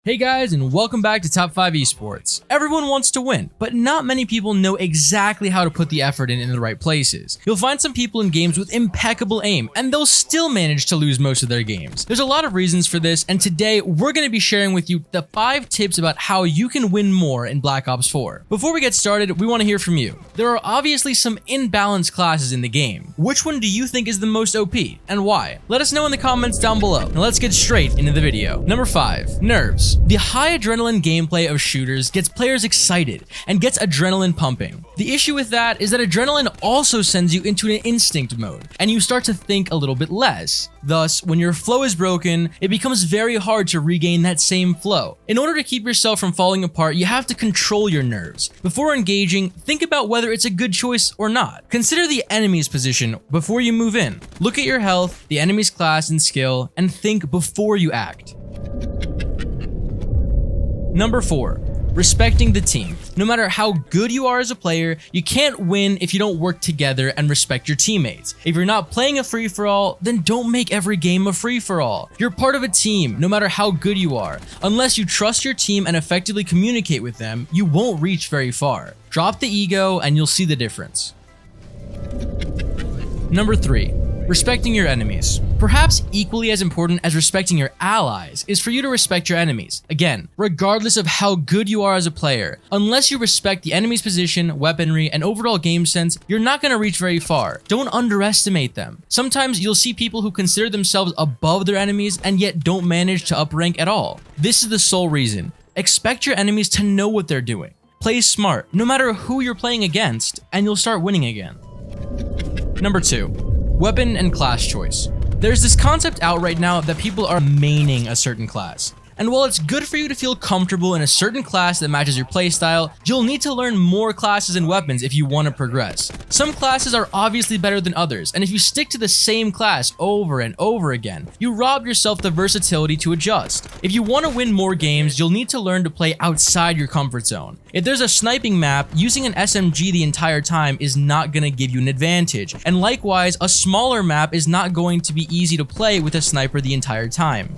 Hey guys, and welcome back to Top 5 Esports. Everyone wants to win, but not many people know exactly how to put the effort in the right places. You'll find some people in games with impeccable aim, and they'll still manage to lose most of their games. There's a lot of reasons for this, and today we're going to be sharing with you the 5 tips about how you can win more in Black Ops 4. Before we get started, we want to hear from you. There are obviously some imbalanced classes in the game. Which one do you think is the most OP, and why? Let us know in the comments down below. Now let's get straight into the video. Number 5. Nerves. The high adrenaline gameplay of shooters gets players excited and gets adrenaline pumping. The issue with that is that adrenaline also sends you into an instinct mode, and you start to think a little bit less. Thus, when your flow is broken, it becomes very hard to regain that same flow. In order to keep yourself from falling apart, you have to control your nerves. Before engaging, think about whether it's a good choice or not. Consider the enemy's position before you move in. Look at your health, the enemy's class and skill, and think before you act. Number 4. Respecting the team. No matter how good you are as a player, you can't win if you don't work together and respect your teammates. If you're not playing a free-for-all, then don't make every game a free-for-all. You're part of a team, no matter how good you are. Unless you trust your team and effectively communicate with them, you won't reach very far. Drop the ego and you'll see the difference. Number 3. Respecting your enemies. Perhaps equally as important as respecting your allies is for you to respect your enemies. Again, regardless of how good you are as a player, unless you respect the enemy's position, weaponry, and overall game sense, you're not going to reach very far. Don't underestimate them. Sometimes you'll see people who consider themselves above their enemies and yet don't manage to uprank at all. This is the sole reason. Expect your enemies to know what they're doing. Play smart, no matter who you're playing against, and you'll start winning again. Number 2. Weapon and class choice. There's this concept out right now that people are maining a certain class. And while it's good for you to feel comfortable in a certain class that matches your playstyle, you'll need to learn more classes and weapons if you want to progress. Some classes are obviously better than others, and if you stick to the same class over and over again, you rob yourself the versatility to adjust. If you want to win more games, you'll need to learn to play outside your comfort zone. If there's a sniping map, using an SMG the entire time is not going to give you an advantage, and likewise, a smaller map is not going to be easy to play with a sniper the entire time.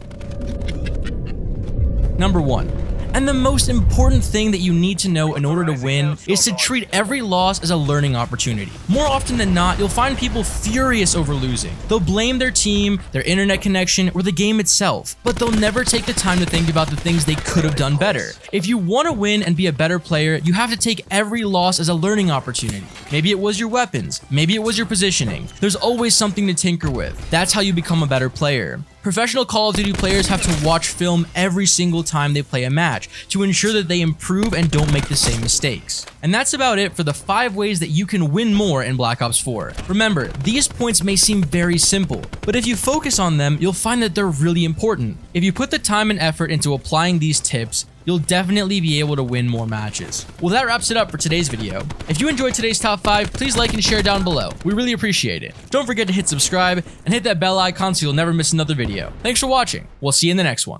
Number 1. And the most important thing that you need to know in order to win is to treat every loss as a learning opportunity. More often than not, you'll find people furious over losing. They'll blame their team, their internet connection, or the game itself, but they'll never take the time to think about the things they could have done better. If you want to win and be a better player, you have to take every loss as a learning opportunity. Maybe it was your weapons, maybe it was your positioning. There's always something to tinker with. That's how you become a better player. Professional Call of Duty players have to watch film every single time they play a match to ensure that they improve and don't make the same mistakes. And that's about it for the 5 ways that you can win more in Black Ops 4. Remember, these points may seem very simple, but if you focus on them, you'll find that they're really important. If you put the time and effort into applying these tips, you'll definitely be able to win more matches. Well, that wraps it up for today's video. If you enjoyed today's top 5, please like and share down below. We really appreciate it. Don't forget to hit subscribe and hit that bell icon so you'll never miss another video. Thanks for watching. We'll see you in the next one.